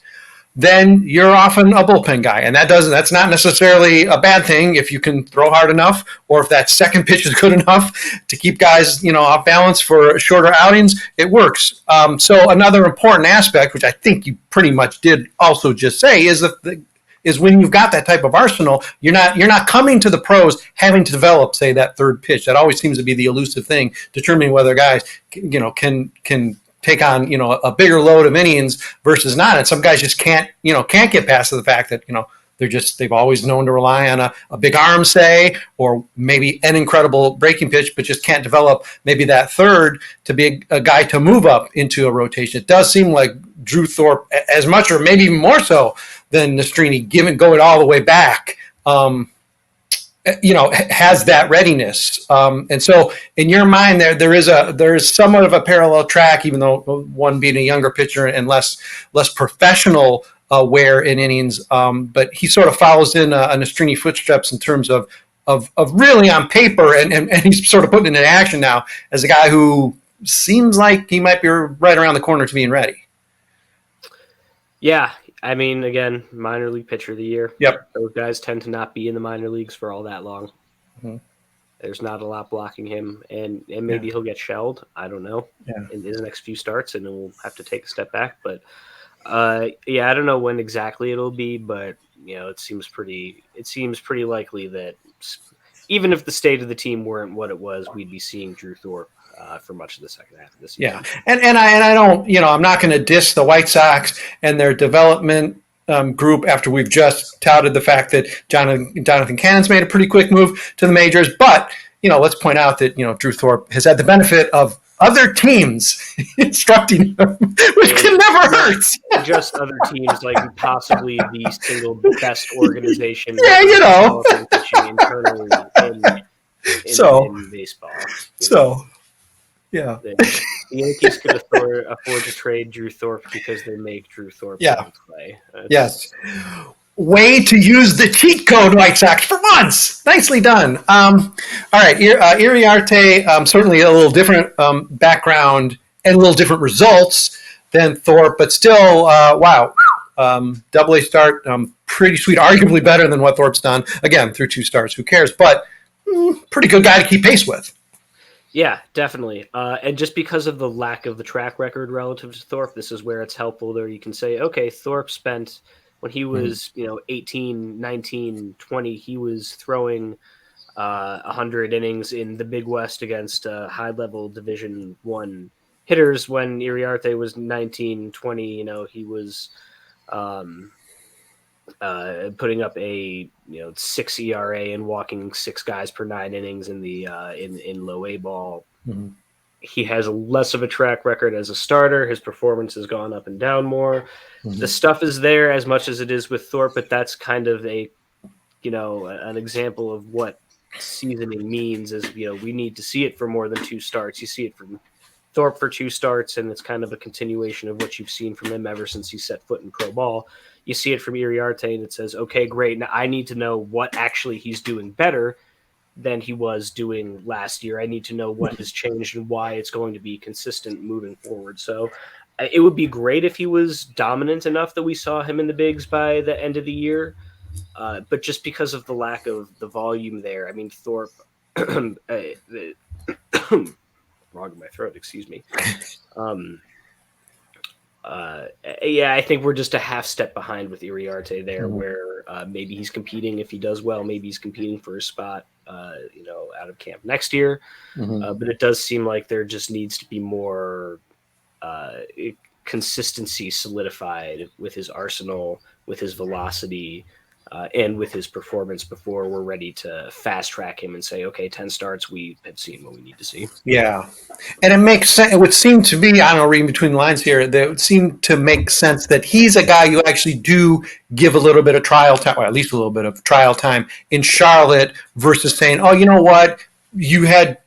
then you're often a bullpen guy. And that's not necessarily a bad thing if you can throw hard enough or if that second pitch is good enough to keep guys, off balance for shorter outings, it works. So another important aspect, which I think you pretty much did also just say, is when you've got that type of arsenal, you're not coming to the pros having to develop, say, that third pitch. That always seems to be the elusive thing, determining whether guys, can take on, a bigger load of innings versus not. And some guys just can't get past the fact that, They've always known to rely on a big arm, say, or maybe an incredible breaking pitch, but just can't develop maybe that third to be a guy to move up into a rotation. It does seem like Drew Thorpe, as much or maybe even more so than Nastrini, going all the way back, has that readiness. And so in your mind there is somewhat of a parallel track, even though one being a younger pitcher and less professional wear in innings. But he sort of follows in Nastrini footsteps in terms of really on paper, and he's sort of putting it in action now as a guy who seems like he might be right around the corner to being ready. Yeah. I mean, again, minor league pitcher of the year. Yep. Those guys tend to not be in the minor leagues for all that long. Mm-hmm. There's not a lot blocking him, and maybe he'll get shelled. I don't know. In his next few starts, and then we'll have to take a step back. But I don't know when exactly it'll be, but it seems pretty likely that even if the state of the team weren't what it was, we'd be seeing Drew Thorpe for much of the second half of this season. Yeah, and I don't, I'm not going to diss the White Sox and their development group after we've just touted the fact that Jonathan Cannon's made a pretty quick move to the majors. But let's point out that Drew Thorpe has had the benefit of other teams instructing him, which can never hurt. Just other teams, like possibly the single best organization. Yeah, pitching internally in baseball. Yeah. The Yankees could afford to trade Drew Thorpe because they make Drew Thorpe play. Yes. Way to use the cheat code, White Sox, for once. Nicely done. All right, Iriarte, certainly a little different background and a little different results than Thorpe, but still, wow. Double-A start, pretty sweet, arguably better than what Thorpe's done. Again, through 2 starts, who cares? But pretty good guy to keep pace with. Yeah, definitely. And just because of the lack of the track record relative to Thorpe, this is where it's helpful there. You can say, okay, Thorpe spent, when he was, 18, 19, 20, he was throwing 100 innings in the Big West against high-level Division I hitters. When Iriarte was 19, 20, he was putting up a 6 ERA and walking 6 guys per 9 innings in the in low A ball. Mm-hmm. He has less of a track record as a starter. His performance has gone up and down more. Mm-hmm. The stuff is there as much as it is with Thorpe, but that's kind of an example of what seasoning means. Is we need to see it for more than 2 starts. You see it from Thorpe for 2 starts, and it's kind of a continuation of what you've seen from him ever since he set foot in pro ball. You see it from Iriarte, and it says, okay, great. Now I need to know what actually he's doing better than he was doing last year. I need to know what has changed and why it's going to be consistent moving forward. So it would be great if he was dominant enough that we saw him in the bigs by the end of the year. But just because of the lack of the volume there, I mean, Thorpe, wrong in my throat, excuse me. I think we're just a half step behind with Iriarte there, where maybe he's competing. If he does well, maybe he's competing for a spot, out of camp next year. Mm-hmm. But it does seem like there just needs to be more consistency solidified with his arsenal, with his velocity, and with his performance before we're ready to fast track him and say, okay, 10 starts, we have seen what we need to see. Yeah. And it makes sense. It would seem to be, I don't know, reading between the lines here, that it would seem to make sense that he's a guy you actually do give a little bit of trial time, or at least a little bit of trial time in Charlotte versus saying, oh, you know what, you had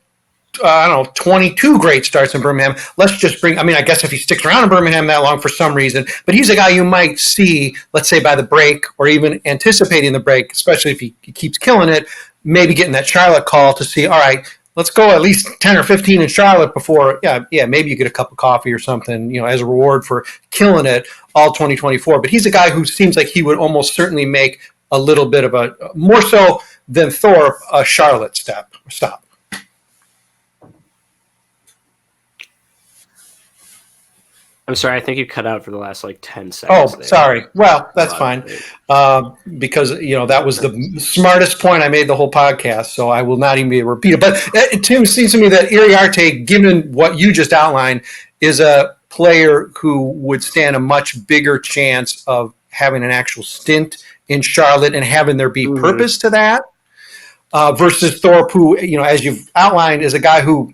22 great starts in Birmingham. Let's just I guess if he sticks around in Birmingham that long for some reason, but he's a guy you might see, let's say by the break or even anticipating the break, especially if he keeps killing it, maybe getting that Charlotte call to see, all right, let's go at least 10 or 15 in Charlotte before, maybe you get a cup of coffee or something, as a reward for killing it all 2024. But he's a guy who seems like he would almost certainly make a little bit of a, more so than Thorpe, a Charlotte stop. I'm sorry, I think you cut out for the last 10 seconds. Oh, sorry. Well, that's fine. Because, that was the smartest point I made the whole podcast, so I will not even be able to repeat it. But it seems to me that Iriarte, given what you just outlined, is a player who would stand a much bigger chance of having an actual stint in Charlotte and having there be purpose to that, versus Thorpe, who, as you've outlined, is a guy who,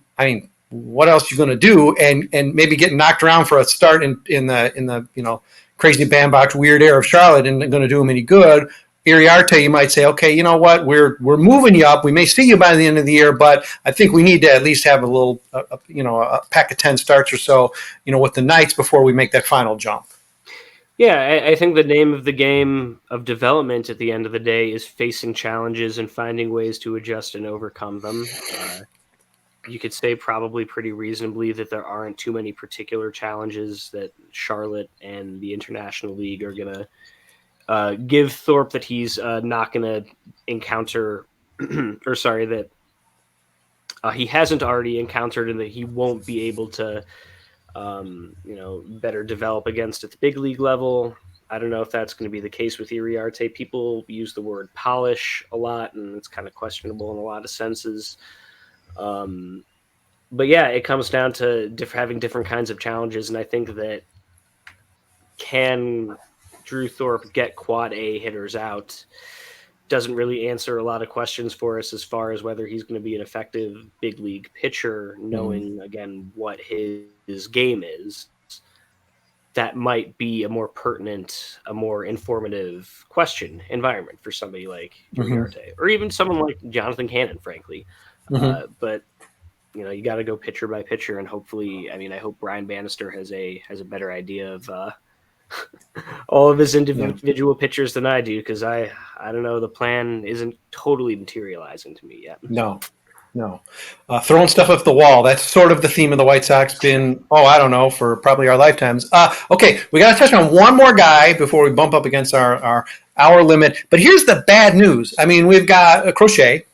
what else you going to do, and maybe getting knocked around for a start in the crazy bandbox weird air of Charlotte and going to do him any good. Iriarte, you might say, okay, you know what, we're moving you up. We may see you by the end of the year, but I think we need to at least have a little, a pack of 10 starts or so, with the Knights before we make that final jump. Yeah, I think the name of the game of development at the end of the day is facing challenges and finding ways to adjust and overcome them. You could say probably pretty reasonably that there aren't too many particular challenges that Charlotte and the International League are going to give Thorpe that he's not going to encounter, that he hasn't already encountered, and that he won't be able to, better develop against at the big league level. I don't know if that's going to be the case with Iriarte. People use the word polish a lot, and it's kind of questionable in a lot of senses. But yeah, it comes down to having different kinds of challenges, and I think that can Drew Thorpe get quad A hitters out doesn't really answer a lot of questions for us as far as whether he's going to be an effective big league pitcher, knowing, again, what his game is. That might be a more pertinent, a more informative environment for somebody like Iriarte, or even someone like Jonathan Cannon, frankly. But you got to go pitcher by pitcher, and hopefully, I hope Brian Bannister has a better idea of all of his individual pitchers than I do, because I don't know, the plan isn't totally materializing to me yet. No. Throwing stuff up the wall. That's sort of the theme of the White Sox been, for probably our lifetimes. Okay, we got to touch on one more guy before we bump up against our hour limit. But here's the bad news. We've got Crochet.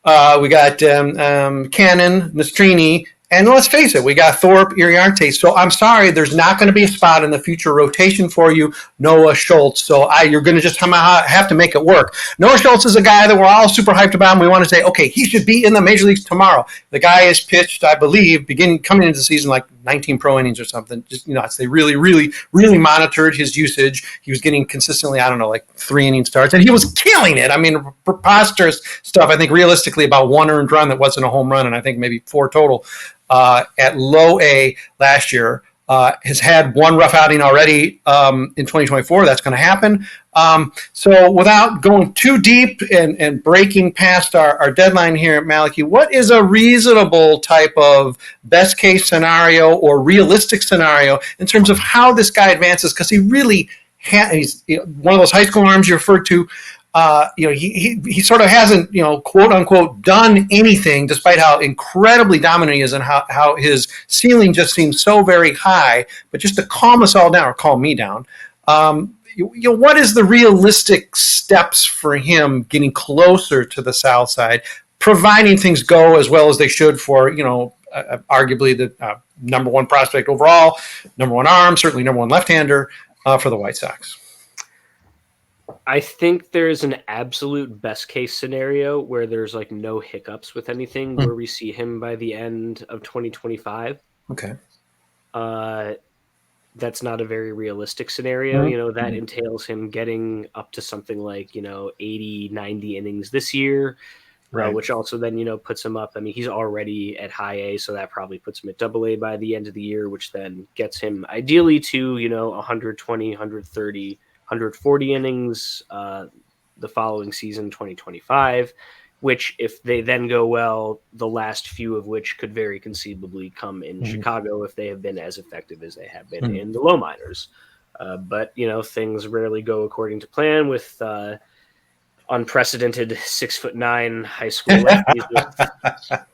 We got Cannon, Nastrini, and let's face it, we got Thorpe, Iriarte. So I'm sorry, there's not going to be a spot in the future rotation for you, Noah Schultz. So you're going to just have to make it work. Noah Schultz is a guy that we're all super hyped about, and we want to say, okay, he should be in the major leagues tomorrow. The guy has pitched, I believe, coming into the season like 19 pro innings or something. Just, they really, really, really monitored his usage. He was getting consistently, 3 inning starts, and he was killing it. Preposterous stuff. I think realistically about 1 earned run that wasn't a home run, and I think maybe 4 total. At low A last year, has had 1 rough outing already in 2024. That's going to happen. So without going too deep and breaking past our deadline here, Malachi, what is a reasonable type of best case scenario or realistic scenario in terms of how this guy advances? Because he really he's one of those high school arms you referred to. He sort of hasn't, quote unquote, done anything, despite how incredibly dominant he is and how his ceiling just seems so very high. But just to calm us all down, or calm me down, what is the realistic steps for him getting closer to the South Side, providing things go as well as they should for, arguably the number 1 prospect overall, number 1 arm, certainly number 1 left-hander for the White Sox? I think there's an absolute best case scenario where there's no hiccups with anything, where we see him by the end of 2025. Okay. That's not a very realistic scenario. That entails him getting up to something like, 80, 90 innings this year, right. Which also then, puts him up. He's already at high A, so that probably puts him at double A by the end of the year, which then gets him ideally to, 120, 130, 140 innings the following season, 2025, which, if they then go well, the last few of which could very conceivably come in Chicago if they have been as effective as they have been in the low minors. But, things rarely go according to plan with unprecedented 6'9" high school lefties.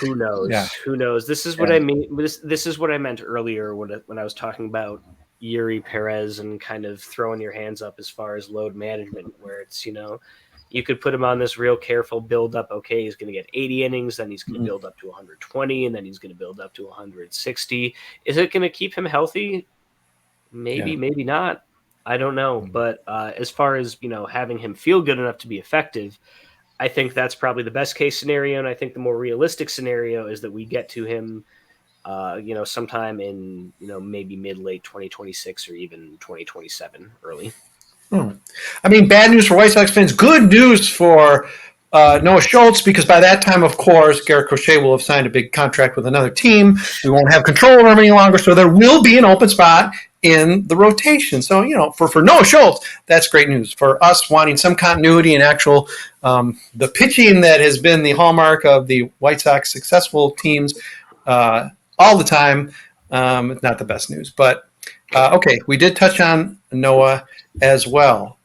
Who knows? Yeah. Who knows? This is what I mean. This is what I meant earlier when I was talking about Yuri Perez and kind of throwing your hands up as far as load management, where it's, you could put him on this real careful build up. Okay, he's going to get 80 innings, then he's going to build up to 120, and then he's going to build up to 160. Is it going to keep him healthy? Maybe, maybe not. I don't know. But as far as, having him feel good enough to be effective, I think that's probably the best case scenario. And I think the more realistic scenario is that we get to him sometime in, maybe mid-late 2026 or even 2027 early. I mean, bad news for White Sox fans. Good news for Noah Schultz, because by that time, of course, Garrett Crochet will have signed a big contract with another team. We won't have control over him any longer, so there will be an open spot in the rotation. So, for Noah Schultz, that's great news. For us wanting some continuity and actual the pitching that has been the hallmark of the White Sox successful teams all the time, it's not the best news. But, okay, we did touch on Noah as well.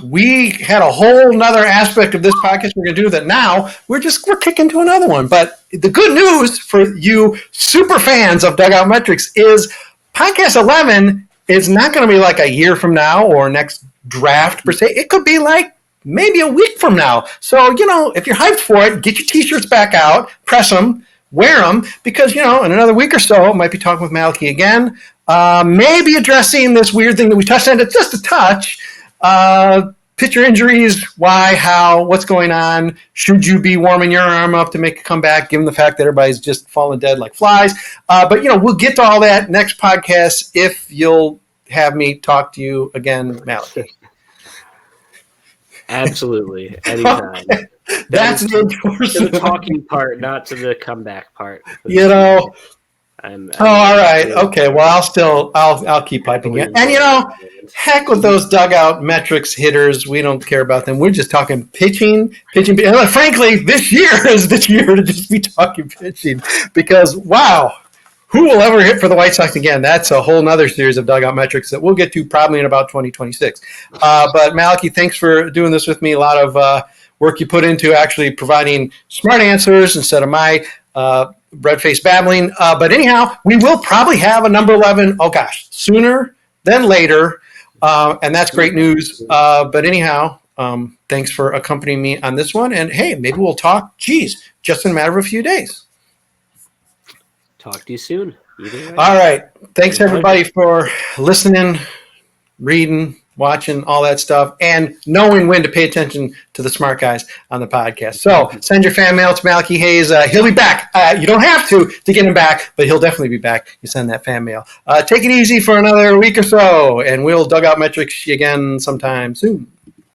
We had a whole nother aspect of this podcast we're going to do that now we're kicking to another one. But the good news for you super fans of Dugout Metrics is podcast 11 is not going to be like a year from now or next draft per se. It could be like maybe a week from now. So, if you're hyped for it, get your t-shirts back out, press them, wear them, because, in another week or so, I might be talking with Malachi again. Maybe addressing this weird thing that we touched on just a touch. Pitcher injuries, why, how, what's going on? Should you be warming your arm up to make a comeback, given the fact that everybody's just falling dead like flies? But, we'll get to all that next podcast if you'll have me talk to you again, Malachi. Absolutely. Anytime. Okay. That's the endorsement. To the talking part, not to the comeback part. I'm all right. Okay. Well, I'll keep piping in. And heck with those dugout metrics hitters. We don't care about them. We're just talking pitching. And frankly, this year is the year to just be talking pitching, because wow, who will ever hit for the White Sox again? That's a whole nother series of dugout metrics that we'll get to probably in about 2026. But Malachi, thanks for doing this with me. A lot of work you put into actually providing smart answers instead of my red-faced babbling. But anyhow, we will probably have a number 11, sooner than later. And that's great news. But anyhow, thanks for accompanying me on this one. And hey, maybe we'll talk, just in a matter of a few days. Talk to you soon. All right. Thanks, everybody, for listening, reading, watching, all that stuff, and knowing when to pay attention to the smart guys on the podcast. So send your fan mail to Malachi Hayes. He'll be back. You don't have to get him back, but he'll definitely be back. You send that fan mail. Take it easy for another week or so, and we'll Dugout Metrics again sometime soon.